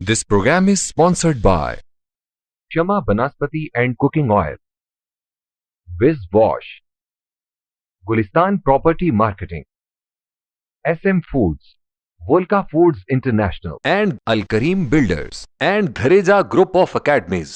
This program is sponsored by Shama Banaspati and Cooking Oil, Viz Wash, Gulistan Property Marketing, SM Foods, Volca Foods International, and Al Kareem Builders, and Dhareja Group of Academies.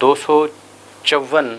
254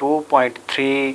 2.3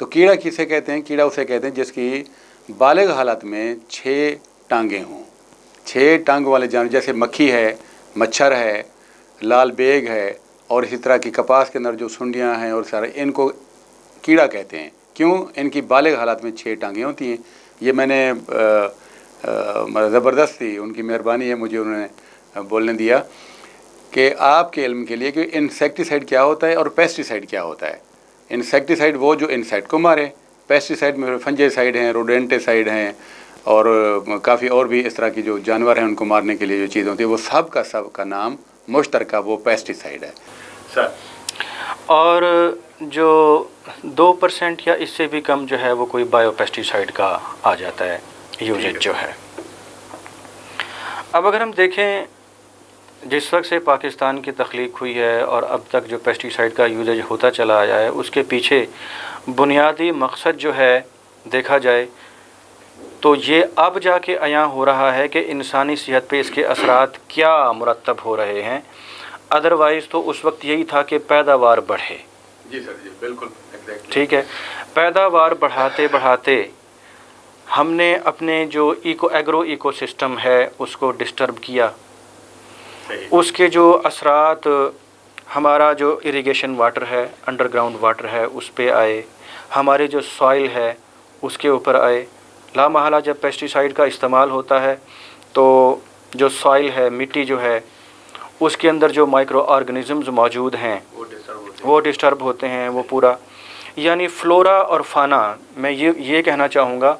تو کیڑا کسے کہتے ہیں؟ کیڑا اسے کہتے ہیں جس کی بالغ حالت میں 6 ٹانگیں ہوں. 6 ٹانگ والے جانور جیسے مکھی ہے، مچھر ہے، لال بیگ ہے، اور اسی طرح کی کپاس کے اندر جو سنڈیاں ہیں اور سارے، ان کو کیڑا کہتے ہیں. کیوں؟ ان کی بالغ حالت میں 6 ٹانگیں ہوتی ہیں. یہ میں نے زبردست تھی، ان کی مہربانی ہے، مجھے انہوں نے بولنے دیا کہ آپ کے علم کے لیے کہ انسیکٹیسائڈ کیا ہوتا ہے اور پیسٹیسائڈ کیا ہوتا ہے. انسیکٹیسائڈ وہ جو انسیکٹ کو مارے، پیسٹیسائڈ میں فنجیسائڈ ہیں، روڈینٹیسائڈ ہیں، اور کافی اور بھی اس طرح کی جو جانور ہیں ان کو مارنے کے لیے جو چیز ہوتی ہے، وہ سب کا نام مشترکہ وہ پیسٹیسائڈ ہے. سر اور جو 2% یا اس سے بھی کم جو ہے وہ کوئی بایو پیسٹیسائڈ کا آ جاتا ہے یوزیج جو ہے. اب اگر ہم دیکھیں جس وقت سے پاکستان کی تخلیق ہوئی ہے اور اب تک جو پیسٹیسائڈ کا یوزیج ہوتا چلا آیا ہے، اس کے پیچھے بنیادی مقصد جو ہے دیکھا جائے تو یہ اب جا کے عیاں ہو رہا ہے کہ انسانی صحت پہ اس کے اثرات کیا مرتب ہو رہے ہیں. ادروائز تو اس وقت یہی تھا کہ پیداوار بڑھے. جی سر، جی بالکل ٹھیک ہے. پیداوار بڑھاتے بڑھاتے ہم نے اپنے جو ایگرو ایکو سسٹم ہے اس کو ڈسٹرب کیا. اس کے جو اثرات ہمارا جو اریگیشن واٹر ہے، انڈر گراؤنڈ واٹر ہے، اس پہ آئے. ہمارے جو سوائل ہے اس کے اوپر آئے. لامحالہ جب پیسٹیسائڈ کا استعمال ہوتا ہے تو جو سوائل ہے، مٹی جو ہے، اس کے اندر جو مائکرو آرگنزمز موجود ہیں وہ ڈسٹرب ہوتے ہیں. وہ پورا یعنی فلورا اور فانا، میں یہ کہنا چاہوں گا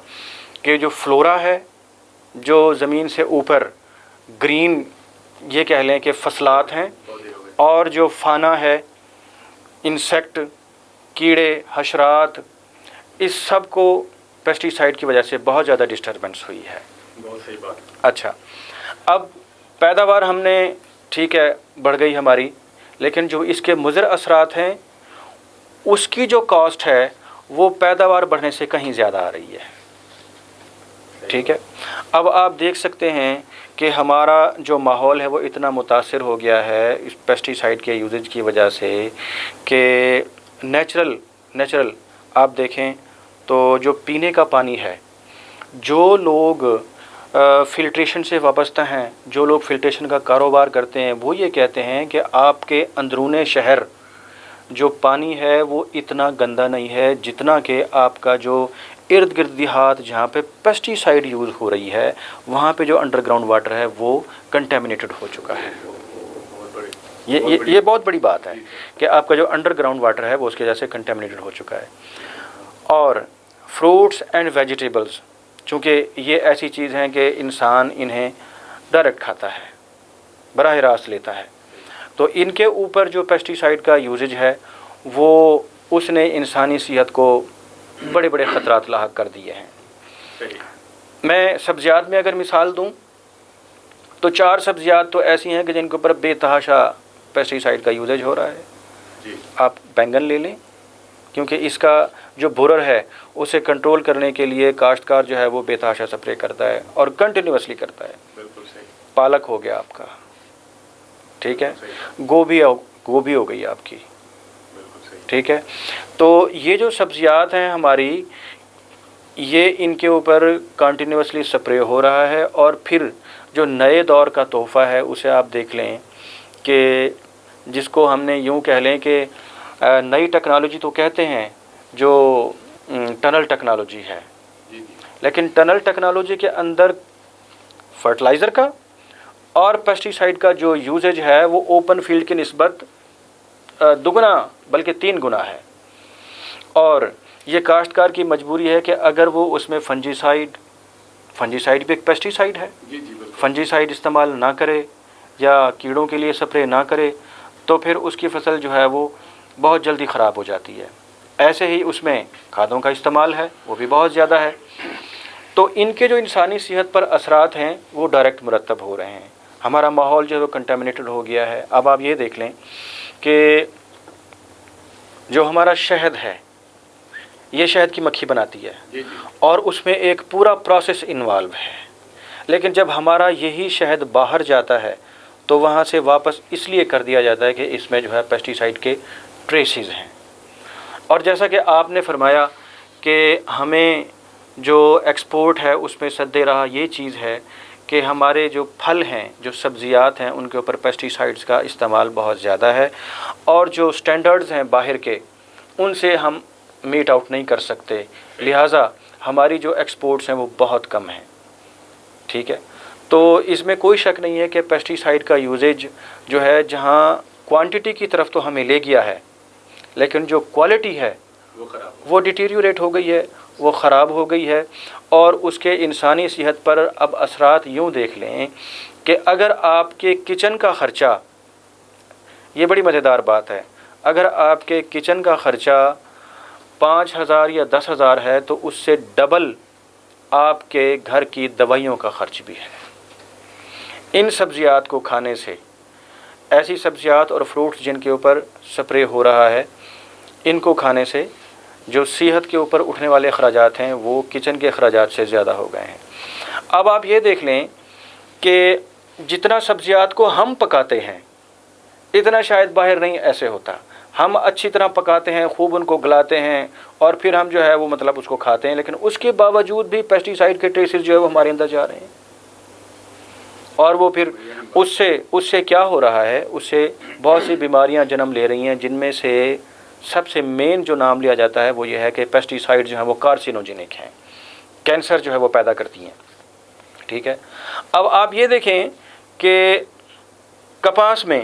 کہ جو فلورا ہے جو زمین سے اوپر گرین یہ کہہ لیں کہ فصلات ہیں، اور جو فانا ہے انسیکٹ، کیڑے، حشرات، اس سب کو پیسٹیسائڈ کی وجہ سے بہت زیادہ ڈسٹربنس ہوئی ہے. بہت صحیح بات. اچھا، اب پیداوار ہم نے ٹھیک ہے بڑھ گئی ہماری، لیکن جو اس کے مضر اثرات ہیں اس کی جو کاسٹ ہے وہ پیداوار بڑھنے سے کہیں زیادہ آ رہی ہے. ٹھیک ہے. اب آپ دیکھ سکتے ہیں کہ ہمارا جو ماحول ہے وہ اتنا متاثر ہو گیا ہے اس پیسٹیسائڈ کے یوزیج کی وجہ سے کہ نیچرل آپ دیکھیں تو جو پینے کا پانی ہے، جو لوگ فلٹریشن سے وابستہ ہیں، جو لوگ فلٹریشن کا کاروبار کرتے ہیں، وہ یہ کہتے ہیں کہ آپ کے اندرون شہر جو پانی ہے وہ اتنا گندا نہیں ہے جتنا کہ آپ کا جو ارد گرد دیہات جہاں پہ پیسٹیسائڈ یوز ہو رہی ہے وہاں پہ جو انڈر گراؤنڈ واٹر ہے وہ کنٹیمنیٹڈ ہو چکا ہے. یہ بہت بڑی بات ہے کہ آپ کا جو انڈر گراؤنڈ واٹر ہے وہ اس کی وجہ سے کنٹیمنیٹڈ ہو چکا ہے. اور فروٹس اینڈ ویجیٹیبلز، چونکہ یہ ایسی چیز ہیں کہ انسان انہیں ڈائریکٹ کھاتا ہے، براہ راست لیتا ہے، تو ان کے اوپر جو پیسٹیسائڈ کا یوزیج ہے وہ اس نے انسانی صحت کو بڑے بڑے خطرات لاحق کر دیے ہیں. میں سبزیات میں اگر مثال دوں تو 4 سبزیات تو ایسی ہیں کہ جن کے اوپر بے تحاشا پیسٹیسائڈ کا یوزیج ہو رہا ہے. آپ بینگن لے لیں، کیونکہ اس کا جو بورر ہے اسے کنٹرول کرنے کے لیے کاشتکار جو ہے وہ بے تحاشا سپرے کرتا ہے اور کنٹینیوسلی کرتا ہے. پالک ہو گیا آپ کا، ٹھیک ہے، گوبھی ہو گئی آپ کی، ٹھیک ہے. تو یہ جو سبزیات ہیں ہماری، یہ ان کے اوپر کنٹینیوسلی سپرے ہو رہا ہے. اور پھر جو نئے دور کا تحفہ ہے اسے آپ دیکھ لیں کہ جس کو ہم نے یوں کہہ لیں کہ نئی ٹیکنالوجی تو کہتے ہیں، جو ٹنل ٹیکنالوجی ہے، لیکن ٹنل ٹیکنالوجی کے اندر فرٹیلائزر کا اور پیسٹیسائڈ کا جو یوزیج ہے وہ اوپن فیلڈ کی نسبت 2 گنا بلکہ 3 گنا ہے. اور یہ کاشتکار کی مجبوری ہے کہ اگر وہ اس میں فنجیسائڈ بھی ایک پیسٹیسائڈ ہے، فنجیسائڈ استعمال نہ کرے یا کیڑوں کے لیے سپرے نہ کرے تو پھر اس کی فصل جو ہے وہ بہت جلدی خراب ہو جاتی ہے. ایسے ہی اس میں کھادوں کا استعمال ہے وہ بھی بہت زیادہ ہے. تو ان کے جو انسانی صحت پر اثرات ہیں وہ ڈائریکٹ مرتب ہو رہے ہیں. ہمارا ماحول جو ہے وہ کنٹیمنیٹڈ ہو گیا ہے. اب آپ یہ دیکھ لیں کہ جو ہمارا شہد ہے، یہ شہد کی مکھی بناتی ہے اور اس میں ایک پورا پروسیس انوالو ہے. لیکن جب ہمارا یہی شہد باہر جاتا ہے تو وہاں سے واپس اس لیے کر دیا جاتا ہے کہ اس میں جو ہے پیسٹیسائڈ کے ٹریسز ہیں. اور جیسا کہ آپ نے فرمایا کہ ہمیں جو ایکسپورٹ ہے اس میں سد راہ یہ چیز ہے کہ ہمارے جو پھل ہیں، جو سبزیات ہیں، ان کے اوپر پیسٹی سائڈز کا استعمال بہت زیادہ ہے، اور جو سٹینڈرڈز ہیں باہر کے ان سے ہم میٹ آؤٹ نہیں کر سکتے، لہٰذا ہماری جو ایکسپورٹس ہیں وہ بہت کم ہیں. ٹھیک ہے، تو اس میں کوئی شک نہیں ہے کہ پیسٹی سائڈ کا یوزیج جو ہے جہاں کوانٹٹی کی طرف تو ہمیں لے گیا ہے، لیکن جو کوالٹی ہے وہ ڈیٹیریوریٹ ہو گئی ہے، وہ خراب ہو گئی ہے. اور اس کے انسانی صحت پر اب اثرات یوں دیکھ لیں کہ اگر آپ کے کچن کا خرچہ، یہ بڑی مزیدار بات ہے، اگر آپ کے کچن کا خرچہ 5,000 یا 10,000 ہے تو اس سے ڈبل آپ کے گھر کی دوائیوں کا خرچ بھی ہے. ان سبزیات کو کھانے سے، ایسی سبزیات اور فروٹس جن کے اوپر سپرے ہو رہا ہے، ان کو کھانے سے جو صحت کے اوپر اٹھنے والے اخراجات ہیں وہ کچن کے اخراجات سے زیادہ ہو گئے ہیں. اب آپ یہ دیکھ لیں کہ جتنا سبزیات کو ہم پکاتے ہیں اتنا شاید باہر نہیں ایسے ہوتا. ہم اچھی طرح پکاتے ہیں، خوب ان کو گلاتے ہیں اور پھر ہم جو ہے وہ مطلب اس کو کھاتے ہیں، لیکن اس کے باوجود بھی پیسٹی سائڈ کے ٹریسز جو ہے وہ ہمارے اندر جا رہے ہیں. اور وہ پھر اس سے کیا ہو رہا ہے، اس سے بہت سی بیماریاں جنم لے رہی ہیں، جن میں سے سب سے مین جو نام لیا جاتا ہے وہ یہ ہے کہ پیسٹی سائڈ جو ہیں وہ کارسینوجینک ہیں، کینسر جو ہے وہ پیدا کرتی ہیں. ٹھیک ہے، اب آپ یہ دیکھیں کہ کپاس میں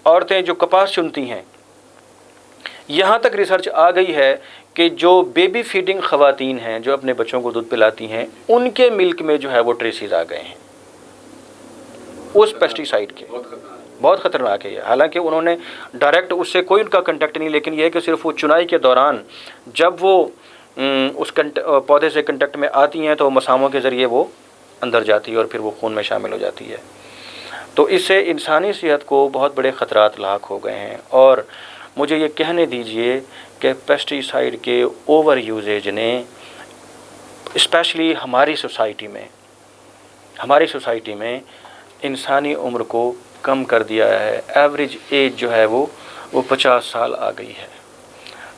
عورتیں جو کپاس چنتی ہیں، یہاں تک ریسرچ آ گئی ہے کہ جو بیبی فیڈنگ خواتین ہیں جو اپنے بچوں کو دودھ پلاتی ہیں، ان کے ملک میں جو ہے وہ ٹریسز آ گئے ہیں اس پیسٹی سائڈ کے. بہت خطرناک ہے یہ، حالانکہ انہوں نے ڈائریکٹ اس سے کوئی ان کا کنٹیکٹ نہیں، لیکن یہ ہے کہ صرف وہ چنائی کے دوران جب وہ اس پودے سے کنٹیکٹ میں آتی ہیں تو مساموں کے ذریعے وہ اندر جاتی ہے اور پھر وہ خون میں شامل ہو جاتی ہے. تو اس سے انسانی صحت کو بہت بڑے خطرات لاحق ہو گئے ہیں. اور مجھے یہ کہنے دیجئے کہ پیسٹی سائڈ کے اوور یوزیج نے اسپیشلی ہماری سوسائٹی میں انسانی عمر کو کم کر دیا ہے. ایوریج ایج جو ہے وہ 50 سال آ گئی ہے.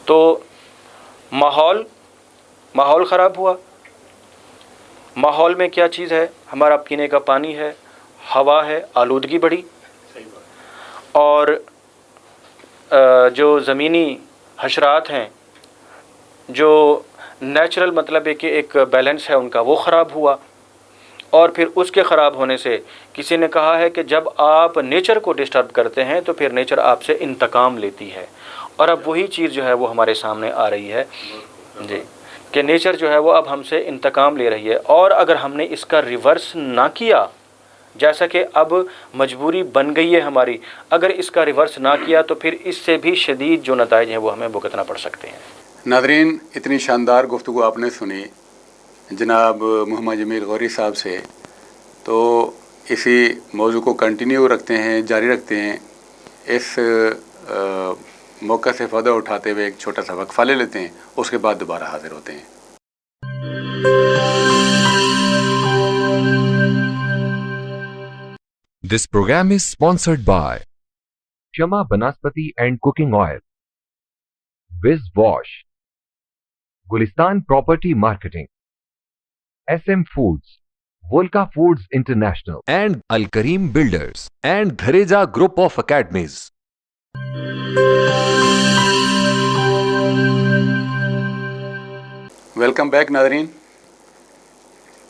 تو ماحول خراب ہوا. ماحول میں کیا چیز ہے؟ ہمارا پینے کا پانی ہے، ہوا ہے، آلودگی بڑھی، اور جو زمینی حشرات ہیں، جو نیچرل مطلب ہے کہ ایک بیلنس ہے ان کا، وہ خراب ہوا. اور پھر اس کے خراب ہونے سے کسی نے کہا ہے کہ جب آپ نیچر کو ڈسٹرب کرتے ہیں تو پھر نیچر آپ سے انتقام لیتی ہے. اور اب وہی چیز جو ہے وہ ہمارے سامنے آ رہی ہے جی، کہ نیچر جو ہے وہ اب ہم سے انتقام لے رہی ہے. اور اگر ہم نے اس کا ریورس نہ کیا، جیسا کہ اب مجبوری بن گئی ہے ہماری، اگر اس کا ریورس نہ کیا تو پھر اس سے بھی شدید جو نتائج ہیں وہ ہمیں بھگتنا پڑ سکتے ہیں. ناظرین، اتنی شاندار گفتگو آپ نے سنی جناب محمد جمیل غوری صاحب سے، تو اسی موضوع کو کنٹینیو رکھتے ہیں، جاری رکھتے ہیں. اس موقع سے فائدہ اٹھاتے ہوئے ایک چھوٹا سا وقفہ لے لیتے ہیں، اس کے بعد دوبارہ حاضر ہوتے ہیں. This program is sponsored by Shama Banaspati and Cooking Oil, Viz Wash, Gulistan Property Marketing, SM Foods, Volca Foods International, and Al Kareem Builders and Dhareja Group of Academies. Welcome back ناظرین.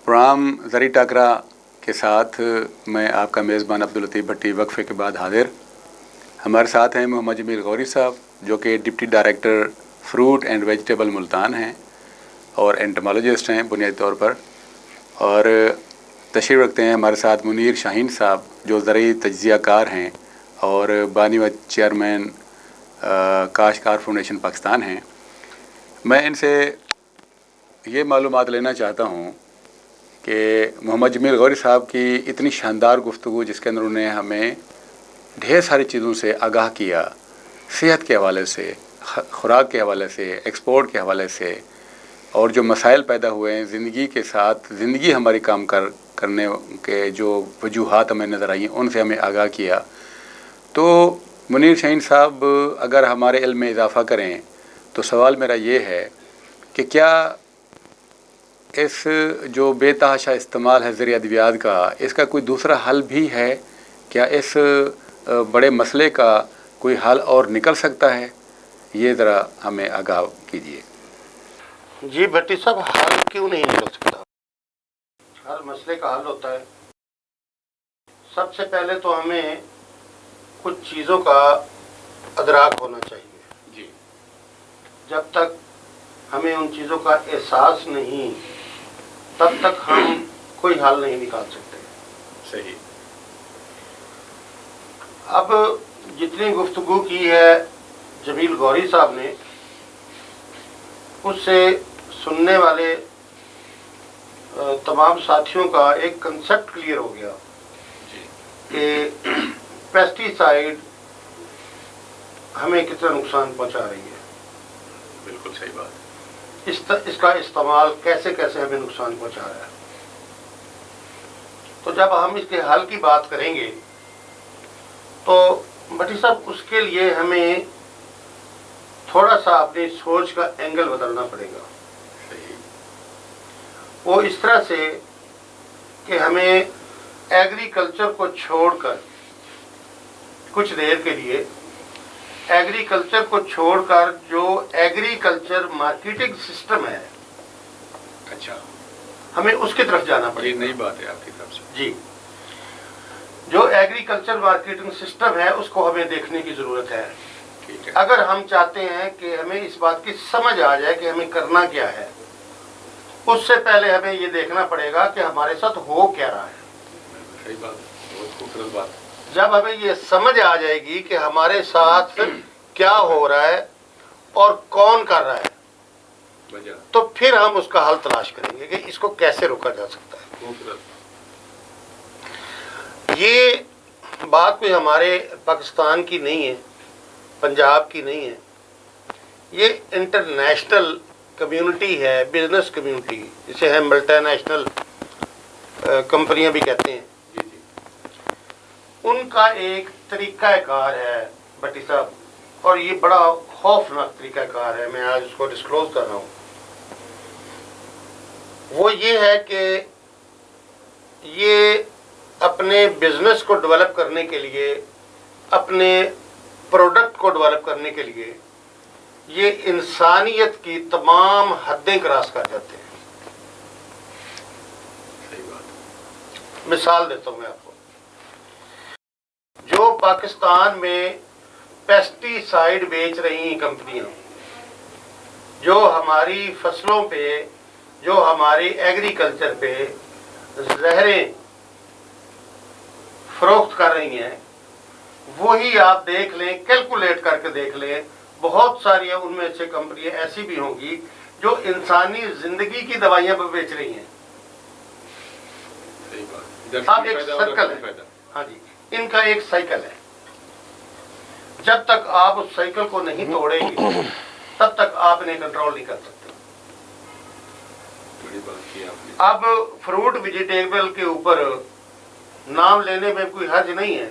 Programme زرعی ٹاکرا کے ساتھ میں آپ کا میزبان عبداللطیف بھٹی وقفے کے بعد حاضر. ہمارے ساتھ ہیں محمد جمیل غوری صاحب، جو کہ deputy director fruit and vegetable Multan ہیں اور انٹمالوجسٹ ہیں بنیادی طور پر. اور تشریف رکھتے ہیں ہمارے ساتھ منیر شاہین صاحب، جو زرعی تجزیہ کار ہیں اور بانی و چیئرمین کاشتکار فاؤنڈیشن پاکستان ہیں. میں ان سے یہ معلومات لینا چاہتا ہوں کہ محمد جمیل غوری صاحب کی اتنی شاندار گفتگو، جس کے اندر انہوں نے ہمیں ڈھیر ساری چیزوں سے آگاہ کیا، صحت کے حوالے سے، خوراک کے حوالے سے، ایکسپورٹ کے حوالے سے، اور جو مسائل پیدا ہوئے ہیں زندگی کے ساتھ، زندگی ہماری کام کرنے کے جو وجوہات ہمیں نظر آئی ہیں، ان سے ہمیں آگاہ کیا. تو منیر شاہین صاحب اگر ہمارے علم میں اضافہ کریں تو سوال میرا یہ ہے کہ کیا اس جو بے تحاشا استعمال ہے زر ادویات کا، اس کا کوئی دوسرا حل بھی ہے؟ کیا اس بڑے مسئلے کا کوئی حل اور نکل سکتا ہے؟ یہ ذرا ہمیں آگاہ کیجیے۔ جی بھٹی صاحب، حل کیوں نہیں نکل سکتا؟ ہر مسئلے کا حل ہوتا ہے۔ سب سے پہلے تو ہمیں کچھ چیزوں کا ادراک ہونا چاہیے۔ جی، جب تک ہمیں ان چیزوں کا احساس نہیں، تب تک ہم کوئی حل نہیں نکال سکتے۔ صحیح۔ اب جتنی گفتگو کی ہے جمیل غوری صاحب نے، اس سے سننے والے تمام ساتھیوں کا ایک کنسیپٹ کلیئر ہو گیا کہ پیسٹی سائیڈ ہمیں کتنا نقصان پہنچا رہی ہے۔ بالکل صحیح بات۔ اس کا استعمال کیسے کیسے ہمیں نقصان پہنچا رہا ہے۔ تو جب ہم اس کے حل کی بات کریں گے تو بھٹی صاحب، اس کے لیے ہمیں تھوڑا سا اپنی سوچ کا اینگل بدلنا پڑے گا۔ وہ اس طرح سے کہ ہمیں ایگریکلچر کو چھوڑ کر کچھ دیر کے لیے ایگریکلچر کو چھوڑ کر جو ایگریکلچر مارکیٹنگ سسٹم ہے، اچھا، ہمیں اس کی طرف جانا پڑے یہ گا۔ نئی بات ہے آپ کی طرف سے۔ جی، جو ایگریکلچر مارکیٹنگ سسٹم ہے اس کو ہمیں دیکھنے کی ضرورت ہے۔ ٹھیک ہے۔ اگر ہم چاہتے ہیں کہ ہمیں اس بات کی سمجھ آ جائے کہ ہمیں کرنا کیا ہے، اس سے پہلے ہمیں یہ دیکھنا پڑے گا کہ ہمارے ساتھ ہو کیا رہا ہے۔ صحیح بات، بہت خوبصورت بات۔ جب ہمیں یہ سمجھ آ جائے گی کہ ہمارے ساتھ کیا ہو رہا ہے اور کون کر رہا ہے، وجہ تو پھر ہم اس کا حل تلاش کریں گے کہ اس کو کیسے روکا جا سکتا ہے۔ خوبصورت۔ یہ بات کوئی ہمارے پاکستان کی نہیں ہے، پنجاب کی نہیں ہے، یہ انٹرنیشنل کمیونٹی ہے، بزنس کمیونٹی، جسے ہم ملٹی نیشنل کمپنیاں بھی کہتے ہیں۔ جی جی، ان کا ایک طریقہ کار ہے بھٹی صاحب، اور یہ بڑا خوفناک طریقہ کار ہے، میں آج اس کو ڈسکلوز کر رہا ہوں۔ وہ یہ ہے کہ یہ اپنے بزنس کو ڈیولپ کرنے کے لیے، اپنے پروڈکٹ کو ڈیولپ کرنے کے لیے، یہ انسانیت کی تمام حدیں کراس کر جاتے ہیں۔ صحیح بات۔ مثال دیتا ہوں میں آپ کو۔ جو پاکستان میں پیسٹی سائیڈ بیچ رہی ہیں کمپنیاں، جو ہماری فصلوں پہ، جو ہماری ایگریکلچر پہ زہریں فروخت کر رہی ہیں، وہی آپ دیکھ لیں، کیلکولیٹ کر کے دیکھ لیں، بہت ساری ان میں سے کمپنیاں ایسی بھی ہوں گی جو انسانی زندگی کی دوائیاں پہ بیچ رہی ہیں۔ صحیح بات۔ اب ایک سرکل ہے، ہاں جی، ان کا ایک سائیکل ہے۔ جب تک آپ اس سائیکل کو نہیں توڑیں گے تب تک آپ انہیں کنٹرول نہیں کر سکتے۔ بڑی بات کی آپ نے۔ اب فروٹ ویجیٹیبل کے اوپر نام لینے میں کوئی حرج نہیں ہے،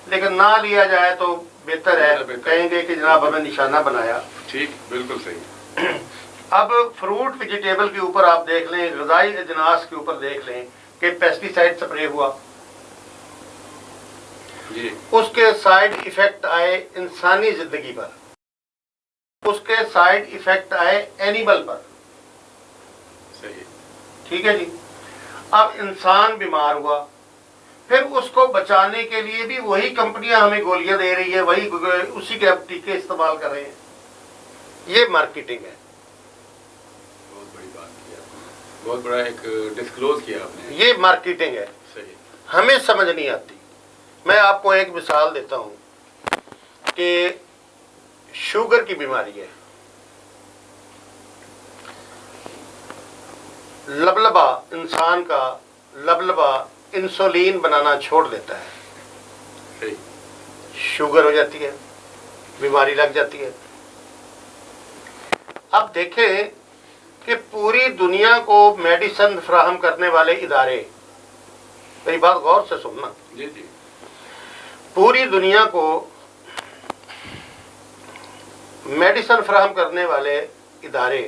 لیکن نہ لیا جائے تو بہتر ہے، کہیں گے کہ جناب ہمیں نشانہ بنایا۔ ٹھیک، بالکل صحیح۔ اب فروٹ ویجیٹیبل کے اوپر آپ دیکھ لیں، غذائی اجناس کے اوپر دیکھ لیں کہ پیسٹی سائیڈ سپرے ہوا، جی، اس کے سائیڈ ایفیکٹ آئے انسانی زندگی پر، اس کے سائیڈ ایفیکٹ آئے اینیمل پر۔ صحیح۔ ٹھیک ہے جی، اب انسان بیمار ہوا، پھر اس کو بچانے کے لیے بھی وہی کمپنیاں ہمیں گولیاں دے رہی ہے، وہی اسی کے اب ٹیکے استعمال کر رہے ہیں۔ یہ مارکیٹنگ ہے۔ بہت بڑی بات کی آپ نے، بہت بڑا ایک ڈسکلوز کیا آپ نے۔ یہ مارکیٹنگ ہے، صحیح۔ ہمیں سمجھ نہیں آتی۔ میں آپ کو ایک مثال دیتا ہوں کہ شوگر کی بیماری ہے، لبلبا، انسان کا لبلبا انسولین بنانا چھوڑ دیتا ہے، صحیح۔ شوگر ہو جاتی ہے، بیماری لگ جاتی ہے۔ اب دیکھیں کہ پوری دنیا کو میڈیسن فراہم کرنے والے ادارے، میری بات غور سے سننا، جی جی، پوری دنیا کو میڈیسن فراہم کرنے والے ادارے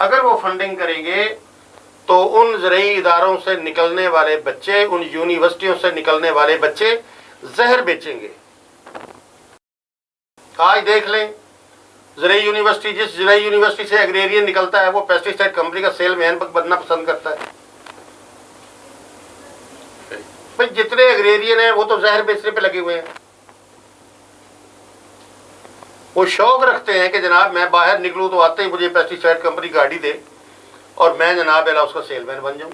اگر وہ فنڈنگ کریں گے تو ان زرعی اداروں سے نکلنے والے بچے، ان یونیورسٹیوں سے نکلنے والے بچے زہر بیچیں گے. آج دیکھ لیں زرعی یونیورسٹی، جس زرعی یونیورسٹی سے ایگریرین نکلتا ہے وہ پیسٹی سائڈ کمپنی کا سیل مین بننا پسند کرتا ہے. بھائی جتنے ایگریرین ہیں وہ تو زہر بیچنے پہ لگے ہوئے ہیں. وہ شوق رکھتے ہیں کہ جناب میں باہر نکلوں تو آتے ہی مجھے پیسٹی سائڈ کمپنی گاڑی دے اور میں جناب اعلیٰ اس کا سیل مین بن جاؤں.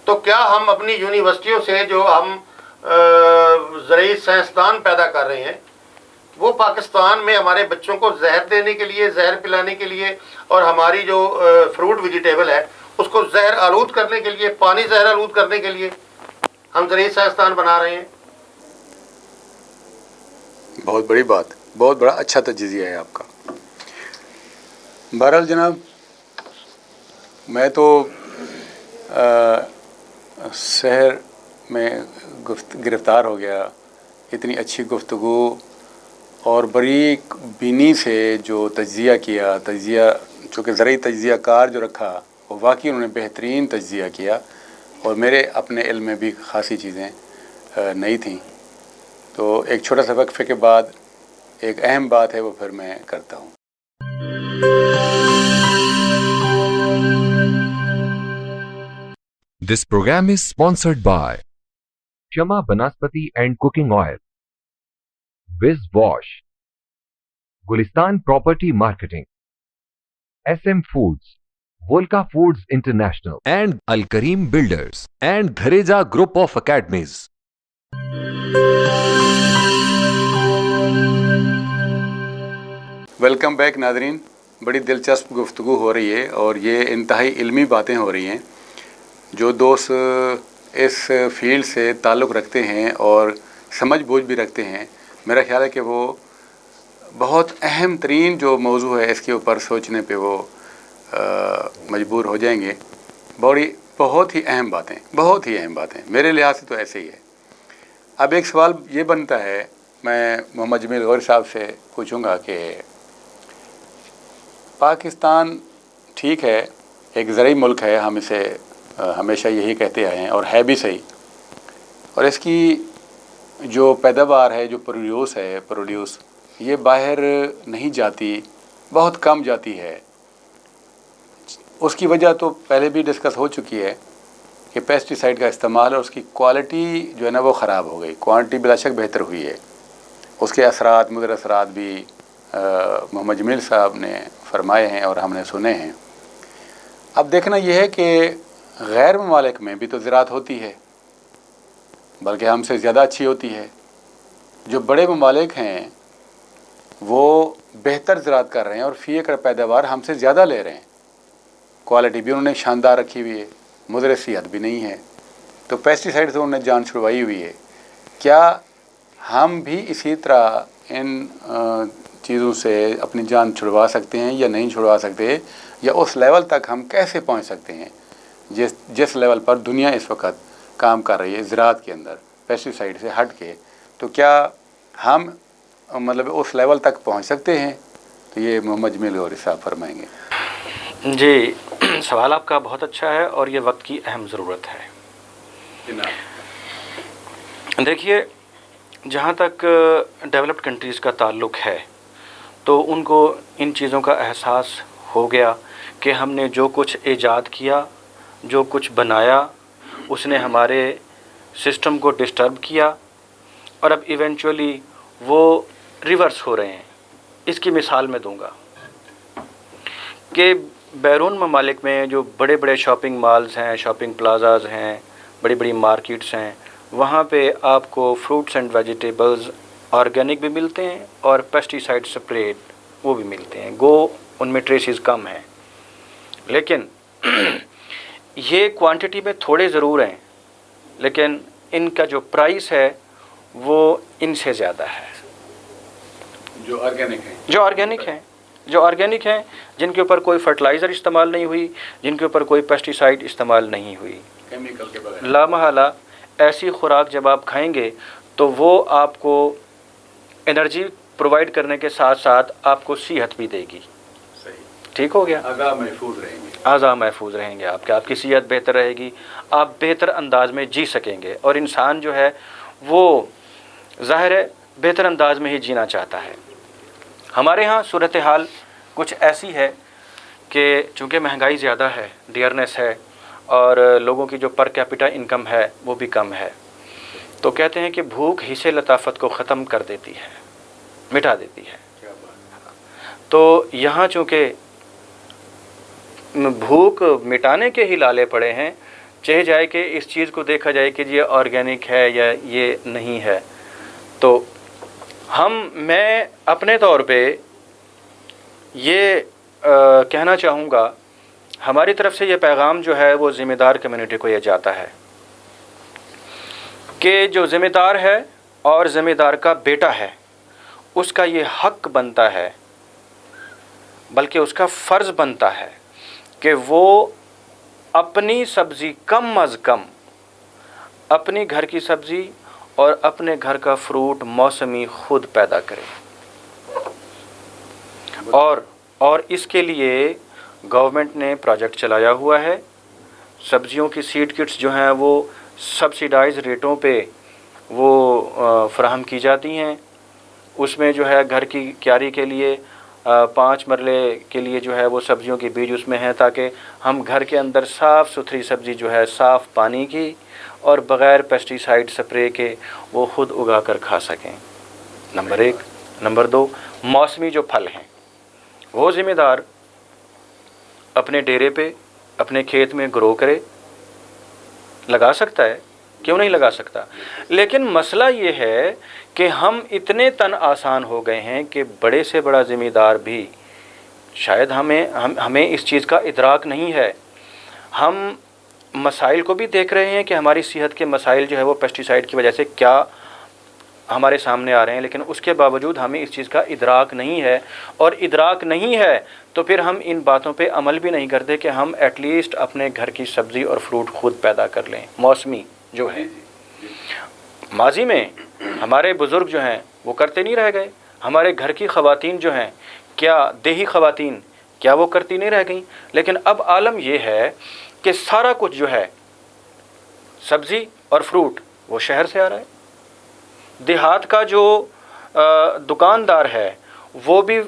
تو کیا ہم اپنی یونیورسٹیوں سے جو ہم زرعی سائنسدان پیدا کر رہے ہیں وہ پاکستان میں ہمارے بچوں کو زہر دینے کے لیے، زہر پلانے کے لیے، اور ہماری جو فروٹ ویجیٹیبل ہے اس کو زہر آلود کرنے کے لیے، پانی زہر آلود کرنے کے لیے ہم زرعی سائنسدان بنا رہے ہیں؟ بہت بڑی بات، بہت بڑا اچھا تجزیہ ہے آپ کا. بہرحال جناب، میں تو شہر میں گرفتار ہو گیا. اتنی اچھی گفتگو اور باریک بینی سے جو تجزیہ کیا، تجزیہ چونکہ زرعی تجزیہ کار جو رکھا وہ واقعی انہوں نے بہترین تجزیہ کیا، اور میرے اپنے علم میں بھی خاصی چیزیں نئی تھیں. تو ایک چھوٹا سا وقفے کے بعد ایک اہم بات ہے وہ پھر میں کرتا ہوں. This program is sponsored by Shama Banaspati and Cooking Oil, Viz Wash, Gulistan Property Marketing, SM Foods, Volca Foods International, and Al Kareem Builders and Dhareja Group of Academies. Welcome back ناظرین. بڑی دلچسپ گفتگو ہو رہی ہے اور یہ انتہائی علمی باتیں ہو رہی ہیں. جو دوست اس فیلڈ سے تعلق رکھتے ہیں اور سمجھ بوجھ بھی رکھتے ہیں، میرا خیال ہے کہ وہ بہت اہم ترین جو موضوع ہے اس کے اوپر سوچنے پہ وہ مجبور ہو جائیں گے. بہت ہی اہم باتیں، بہت ہی اہم باتیں، میرے لحاظ سے تو ایسے ہی ہے. اب ایک سوال یہ بنتا ہے، میں محمد جمیل غوری صاحب سے پوچھوں گا کہ پاکستان ٹھیک ہے ایک زرعی ملک ہے، ہم اسے ہمیشہ یہی کہتے آئے ہیں اور ہے بھی صحیح، اور اس کی جو پیداوار ہے، جو پروڈیوس یہ باہر نہیں جاتی، بہت کم جاتی ہے. اس کی وجہ تو پہلے بھی ڈسکس ہو چکی ہے کہ پیسٹی سائڈ کا استعمال اور اس کی کوالٹی جو ہے نا وہ خراب ہو گئی. کوانٹٹی بلا شک بہتر ہوئی ہے، اس کے اثرات، مضر اثرات بھی محمد جمیل صاحب نے فرمائے ہیں اور ہم نے سنے ہیں. اب دیکھنا یہ ہے کہ غیر ممالک میں بھی تو زراعت ہوتی ہے، بلکہ ہم سے زیادہ اچھی ہوتی ہے. جو بڑے ممالک ہیں وہ بہتر زراعت کر رہے ہیں اور فی ایکڑ پیداوار ہم سے زیادہ لے رہے ہیں. کوالٹی بھی انہوں نے شاندار رکھی ہوئی ہے، مضر صحت بھی نہیں ہے. تو پیسٹی سائڈ سے انہوں نے جان چھڑوائی ہوئی ہے. کیا ہم بھی اسی طرح ان چیزوں سے اپنی جان چھڑوا سکتے ہیں یا نہیں چھڑوا سکتے، یا اس لیول تک ہم کیسے پہنچ سکتے ہیں جس لیول پر دنیا اس وقت کام کر رہی ہے زراعت کے اندر پیسٹی سائڈ سے ہٹ کے؟ تو کیا ہم مطلب اس لیول تک پہنچ سکتے ہیں؟ تو یہ محمد جمیل غوری صاحب فرمائیں گے. جی، سوال آپ کا بہت اچھا ہے اور یہ وقت کی اہم ضرورت ہے. دیکھیے، جہاں تک ڈیولپڈ کنٹریز کا تعلق ہے تو ان کو ان چیزوں کا احساس ہو گیا کہ ہم نے جو کچھ ایجاد کیا، جو کچھ بنایا، اس نے ہمارے سسٹم کو ڈسٹرب کیا اور اب ایونچولی وہ ریورس ہو رہے ہیں. اس کی مثال میں دوں گا کہ بیرون ممالک میں جو بڑے بڑے شاپنگ مالز ہیں، شاپنگ پلازاز ہیں، بڑی بڑی مارکیٹس ہیں، وہاں پہ آپ کو فروٹس اینڈ ویجیٹیبلز آرگینک بھی ملتے ہیں اور پیسٹی سائڈ سپریڈ وہ بھی ملتے ہیں. گو ان میں ٹریسز کم ہیں، لیکن یہ کوانٹٹی میں تھوڑے ضرور ہیں، لیکن ان کا جو پرائس ہے وہ ان سے زیادہ ہے. جو آرگینک ہیں، جن کے اوپر کوئی فرٹیلائزر استعمال نہیں ہوئی، جن کے اوپر کوئی پیسٹی سائڈ استعمال نہیں ہوئی. کیمیکل کے بغیر لا محالہ ایسی خوراک جب آپ کھائیں گے تو وہ آپ کو انرجی پرووائڈ کرنے کے ساتھ ساتھ آپ کو صحت بھی دے گی. ٹھیک ہو گیا، آگاہ محفوظ رہیں گے، اعضاء محفوظ رہیں گے آپ کی صحت بہتر رہے گی، آپ بہتر انداز میں جی سکیں گے، اور انسان جو ہے وہ ظاہر ہے بہتر انداز میں ہی جینا چاہتا ہے۔ ہمارے ہاں صورتحال کچھ ایسی ہے کہ چونکہ مہنگائی زیادہ ہے، ڈیئرنیس ہے، اور لوگوں کی جو پر کیپٹا انکم ہے وہ بھی کم ہے، تو کہتے ہیں کہ بھوک حصے لطافت کو ختم کر دیتی ہے، مٹا دیتی ہے۔ تو یہاں چونکہ بھوک مٹانے کے ہی لالے پڑے ہیں، چاہے جائے کہ اس چیز کو دیکھا جائے کہ یہ آرگینک ہے یا یہ نہیں ہے، تو میں اپنے طور پہ یہ کہنا چاہوں گا، ہماری طرف سے یہ پیغام جو ہے وہ ذمہ دار کمیونٹی کو یہ جاتا ہے کہ جو ذمہ دار ہے اور ذمہ دار کا بیٹا ہے، اس کا یہ حق بنتا ہے، بلکہ اس کا فرض بنتا ہے کہ وہ اپنی سبزی کم از کم، اپنی گھر کی سبزی اور اپنے گھر کا فروٹ موسمی خود پیدا کرے، اور اس کے لیے گورنمنٹ نے پروجیکٹ چلایا ہوا ہے۔ سبزیوں کی سیڈ کٹس جو ہیں وہ سبسیڈائز ریٹوں پہ وہ فراہم کی جاتی ہیں، اس میں جو ہے گھر کی کیاری کے لیے 5 مرلے کے لیے جو ہے وہ سبزیوں کے بیج اس میں ہیں، تاکہ ہم گھر کے اندر صاف ستھری سبزی جو ہے صاف پانی کی اور بغیر پیسٹی سائڈ سپرے کے وہ خود اگا کر کھا سکیں، نمبر 1۔ نمبر 2، موسمی جو پھل ہیں وہ ذمہ دار اپنے ڈیرے پہ اپنے کھیت میں گرو کرے، لگا سکتا ہے، کیوں نہیں لگا سکتا، لیکن مسئلہ یہ ہے کہ ہم اتنے تن آسان ہو گئے ہیں کہ بڑے سے بڑا ذمہ دار بھی شاید ہمیں اس چیز کا ادراک نہیں ہے۔ ہم مسائل کو بھی دیکھ رہے ہیں کہ ہماری صحت کے مسائل جو ہے وہ پیسٹی سائڈ کی وجہ سے کیا ہمارے سامنے آ رہے ہیں، لیکن اس کے باوجود ہمیں اس چیز کا ادراک نہیں ہے، اور ادراک نہیں ہے تو پھر ہم ان باتوں پہ عمل بھی نہیں کرتے کہ ہم ایٹ لیسٹ اپنے گھر کی سبزی اور فروٹ خود پیدا کر لیں، موسمی جو ہے۔ ماضی میں ہمارے بزرگ جو ہیں وہ کرتے نہیں رہ گئے، ہمارے گھر کی خواتین جو ہیں، کیا دیہی خواتین کیا وہ کرتی نہیں رہ گئیں، لیکن اب عالم یہ ہے کہ سارا کچھ جو ہے سبزی اور فروٹ وہ شہر سے آ رہا ہے۔ دیہات کا جو دکاندار ہے وہ بھی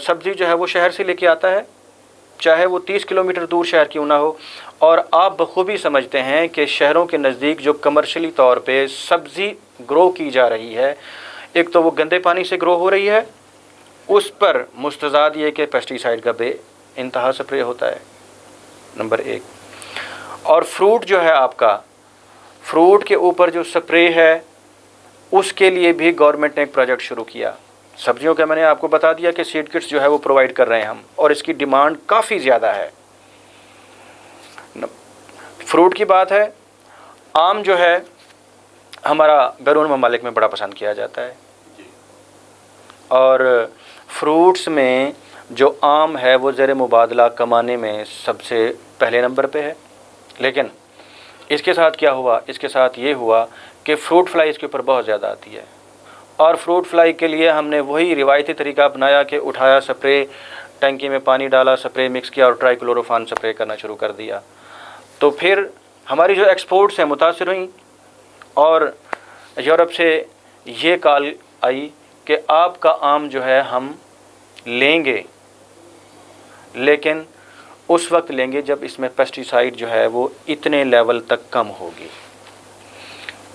سبزی جو ہے وہ شہر سے لے کے آتا ہے، چاہے وہ 30 کلومیٹر دور شہر کیوں نہ ہو، اور آپ بخوبی سمجھتے ہیں کہ شہروں کے نزدیک جو کمرشلی طور پہ سبزی گرو کی جا رہی ہے، ایک تو وہ گندے پانی سے گرو ہو رہی ہے، اس پر مستزاد یہ کہ پیسٹی سائڈ کا بے انتہا سپرے ہوتا ہے، نمبر 1۔ اور فروٹ جو ہے آپ کا، فروٹ کے اوپر جو سپرے ہے اس کے لیے بھی گورنمنٹ نے ایک پروجیکٹ شروع کیا۔ سبزیوں کا میں نے آپ کو بتا دیا کہ سیڈ کٹس جو ہے وہ پرووائڈ کر رہے ہیں ہم، اور اس کی ڈیمانڈ کافی زیادہ ہے۔ فروٹ کی بات ہے، آم جو ہے ہمارا بیرون ممالک میں بڑا پسند کیا جاتا ہے، اور فروٹس میں جو آم ہے وہ زیر مبادلہ کمانے میں سب سے پہلے نمبر پہ ہے، لیکن اس کے ساتھ کیا ہوا، اس کے ساتھ یہ ہوا کہ فروٹ فلائی اس کے اوپر بہت زیادہ آتی ہے، اور فروٹ فلائی کے لیے ہم نے وہی روایتی طریقہ اپنایا کہ اٹھایا سپرے، ٹینکی میں پانی ڈالا، سپرے مکس کیا اور ٹرائی کلوروفان سپرے کرنا شروع کر دیا، تو پھر ہماری جو ایکسپورٹس ہیں متاثر ہوئیں، اور یورپ سے یہ کال آئی کہ آپ کا آم جو ہے ہم لیں گے، لیکن اس وقت لیں گے جب اس میں پیسٹی سائڈ جو ہے وہ اتنے لیول تک کم ہوگی۔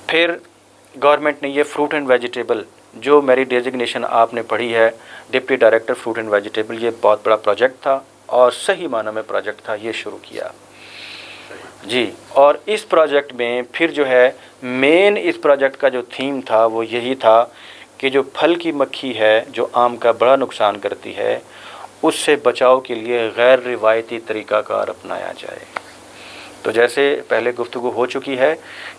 پھر گورنمنٹ نے یہ فروٹ اینڈ ویجیٹیبل، جو میری ڈیزگنیشن آپ نے پڑھی ہے deputy director fruit and vegetable, یہ بہت بڑا پروجیکٹ تھا اور صحیح معنی میں پروجیکٹ تھا، یہ شروع کیا جی۔ اور اس پروجیکٹ میں پھر جو ہے مین اس پروجیکٹ کا جو تھیم تھا وہ یہی تھا کہ جو پھل کی مکھی ہے جو آم کا بڑا نقصان کرتی ہے، اس سے بچاؤ کے لیے غیر روایتی طریقہ کار اپنایا جائے۔ تو جیسے پہلے گفتگو ہو چکی ہے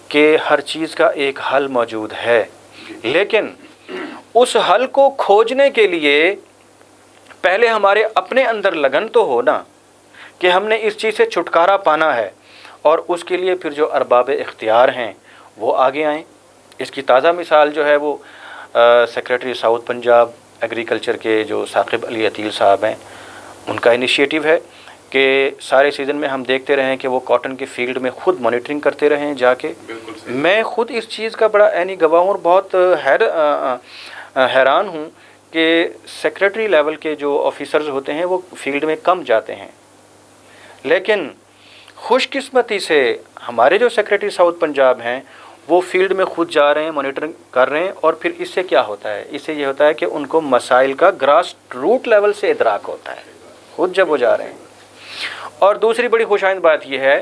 کہ ہر چیز کا ایک حل موجود ہے، لیکن اس حل کو کھوجنے کے لیے پہلے ہمارے اپنے اندر لگن تو ہو نا، کہ ہم نے اس چیز سے چھٹکارا پانا ہے، اور اس کے لیے پھر جو ارباب اختیار ہیں وہ آگے آئیں۔ اس کی تازہ مثال جو ہے وہ سیکریٹری ساؤتھ پنجاب ایگریکلچر کے جو ثاقب علی عتیل صاحب ہیں، ان کا انیشیٹو ہے کہ سارے سیزن میں ہم دیکھتے رہیں کہ وہ کاٹن کے فیلڈ میں خود مانیٹرنگ کرتے رہیں جا کے. میں خود اس چیز کا بڑا عینی گواہ ہوں اور بہت حیران ہوں کہ سیکریٹری لیول کے جو آفیسرز ہوتے ہیں وہ فیلڈ میں کم جاتے ہیں، لیکن خوش قسمتی سے ہمارے جو سیکریٹری ساؤتھ پنجاب ہیں وہ فیلڈ میں خود جا رہے ہیں، مانیٹرنگ کر رہے ہیں، اور پھر اس سے کیا ہوتا ہے؟ اس سے یہ ہوتا ہے کہ ان کو مسائل کا گراس روٹ لیول سے ادراک ہوتا ہے خود جب وہ جا رہے ہیں. اور دوسری بڑی خوشائند بات یہ ہے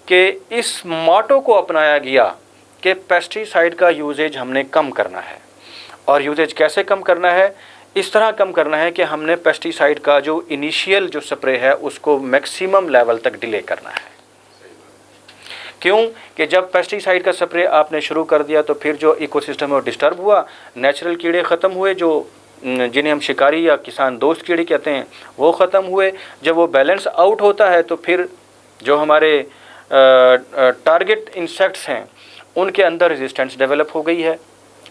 کہ اس موٹو کو اپنایا گیا کہ پیسٹی سائڈ کا یوزیج ہم نے کم کرنا ہے. اور یوزیج کیسے کم کرنا ہے؟ اس طرح کم کرنا ہے کہ ہم نے پیسٹی سائڈ کا جو انیشیل جو سپرے ہے اس کو میکسیمم لیول تک ڈیلے کرنا ہے. کیوں کہ جب پیسٹی سائڈ کا سپرے آپ نے شروع کر دیا تو پھر جو ایکو سسٹم ہے وہ ڈسٹرب ہوا، نیچرل کیڑے ختم ہوئے، جو جنہیں ہم شکاری یا کسان دوست کیڑے کہتے ہیں وہ ختم ہوئے. جب وہ بیلنس آؤٹ ہوتا ہے تو پھر جو ہمارے ٹارگٹ انسیکٹس ہیں ان کے اندر ریزسٹنس ڈیولپ ہو گئی ہے.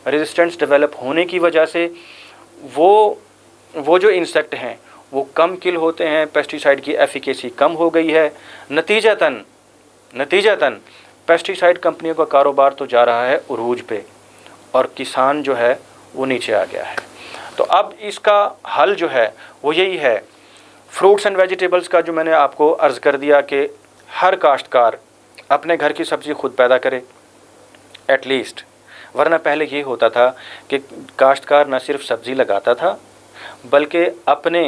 ریزسٹنس ڈیولپ ہونے کی وجہ سے وہ جو انسیکٹ ہیں وہ کم کل ہوتے ہیں، پیسٹی سائڈ کی ایفیکیسی کم ہو گئی ہے. نتیجتاً پیسٹی سائڈ کمپنیوں کا کاروبار تو جا رہا ہے عروج پہ اور کسان جو ہے وہ نیچے آ گیا ہے. تو اب اس کا حل جو ہے وہ یہی ہے، فروٹس اینڈ ویجیٹیبلز کا جو میں نے آپ کو عرض کر دیا کہ ہر کاشتکار اپنے گھر کی سبزی خود پیدا کرے ایٹ لیسٹ. ورنہ پہلے یہ ہوتا تھا کہ کاشتکار نہ صرف سبزی لگاتا تھا بلکہ اپنے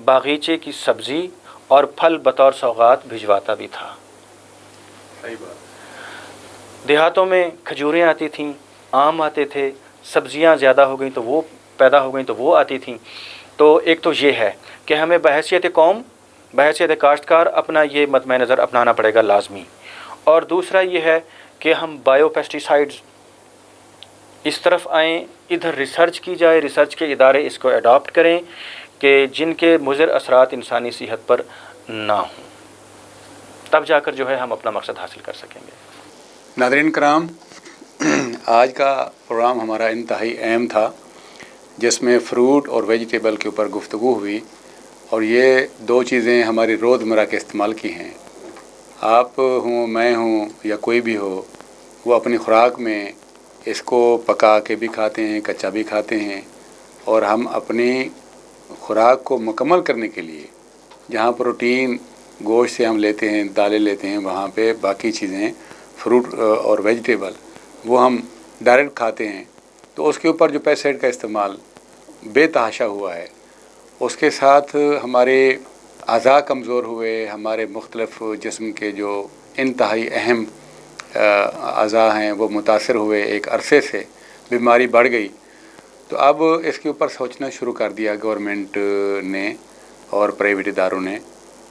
باغیچے کی سبزی اور پھل بطور سوغات بھجواتا بھی تھا. دیہاتوں میں کھجوریں آتی تھیں، آم آتے تھے، سبزیاں زیادہ ہو گئیں تو وہ پیدا ہو گئیں تو وہ آتی تھیں. تو ایک تو یہ ہے کہ ہمیں بحیثیت قوم، بحیثیت کاشتکار اپنا یہ مد نظر اپنانا پڑے گا لازمی. اور دوسرا یہ ہے کہ ہم بایو پیسٹی سائڈز اس طرف آئیں، ادھر ریسرچ کی جائے، ریسرچ کے ادارے اس کو اڈاپٹ کریں کہ جن کے مضر اثرات انسانی صحت پر نہ ہوں، تب جا کر جو ہے ہم اپنا مقصد حاصل کر سکیں گے. ناظرین کرام، آج کا پروگرام ہمارا انتہائی اہم تھا جس میں فروٹ اور ویجیٹیبل کے اوپر گفتگو ہوئی، اور یہ دو چیزیں ہماری روزمرہ کے استعمال کی ہیں. آپ ہوں، میں ہوں یا کوئی بھی ہو، وہ اپنی خوراک میں اس کو پکا کے بھی کھاتے ہیں، کچا بھی کھاتے ہیں. اور ہم اپنی خوراک کو مکمل کرنے کے لیے جہاں پروٹین گوشت سے ہم لیتے ہیں، دالیں لیتے ہیں، وہاں پہ باقی چیزیں فروٹ اور ویجیٹیبل وہ ہم ڈائریکٹ کھاتے ہیں. تو اس کے اوپر جو پیسٹیسائڈ کا استعمال بے تحاشا ہوا ہے، اس کے ساتھ ہمارے اعضاء کمزور ہوئے، ہمارے مختلف جسم کے جو انتہائی اہم اعضاء ہیں وہ متاثر ہوئے، ایک عرصے سے بیماری بڑھ گئی. تو اب اس کے اوپر سوچنا شروع کر دیا گورنمنٹ نے اور پرائیویٹ اداروں نے.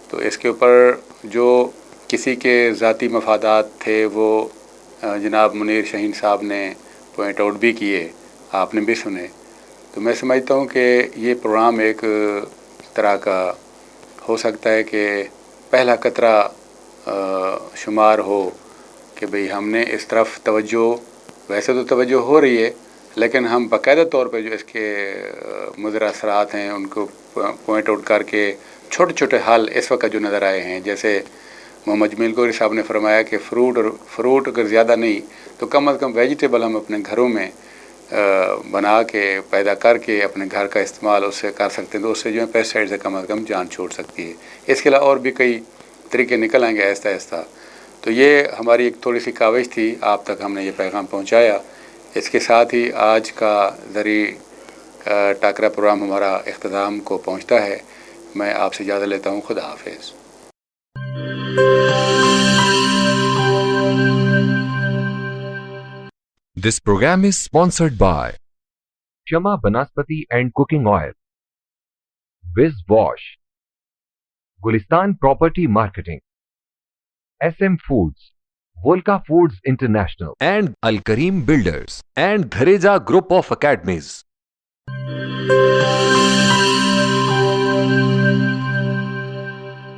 تو اس کے اوپر جو کسی کے ذاتی مفادات تھے وہ جناب منیر شاہین صاحب نے پوائنٹ آؤٹ بھی کیے، آپ نے بھی سنے. تو میں سمجھتا ہوں کہ یہ پروگرام ایک طرح کا ہو سکتا ہے کہ پہلا قطرہ شمار ہو کہ بھئی ہم نے اس طرف توجہ، ویسے تو توجہ ہو رہی ہے لیکن ہم باقاعدہ طور پہ جو اس کے مضر اثرات ہیں ان کو پوائنٹ آؤٹ کر کے چھوٹے چھوٹے حل اس وقت جو نظر آئے ہیں، جیسے محمد جمیل گوری صاحب نے فرمایا کہ فروٹ اگر زیادہ نہیں تو کم از کم ویجیٹیبل ہم اپنے گھروں میں بنا کے پیدا کر کے اپنے گھر کا استعمال اس سے کر سکتے ہیں. تو اس سے جو ہے پیسٹیسائڈ سے کم از کم جان چھوڑ سکتی ہے. اس کے علاوہ اور بھی کئی طریقے نکل آئیں گے آہستہ آہستہ. تو یہ ہماری ایک تھوڑی سی کاوش تھی، آپ تک ہم نے یہ پیغام پہنچایا. اس کے ساتھ ہی آج کا زرعی ٹاکرا پروگرام ہمارا اختتام کو پہنچتا ہے. میں آپ سے اجازت لیتا ہوں. خدا حافظ. This program is sponsored by Shama Banaspati and Cooking Oil, Viz Wash, Gulistan Property Marketing, SM Foods, Volca Foods International, and Al Kareem Builders and Dhareja Group of Academies.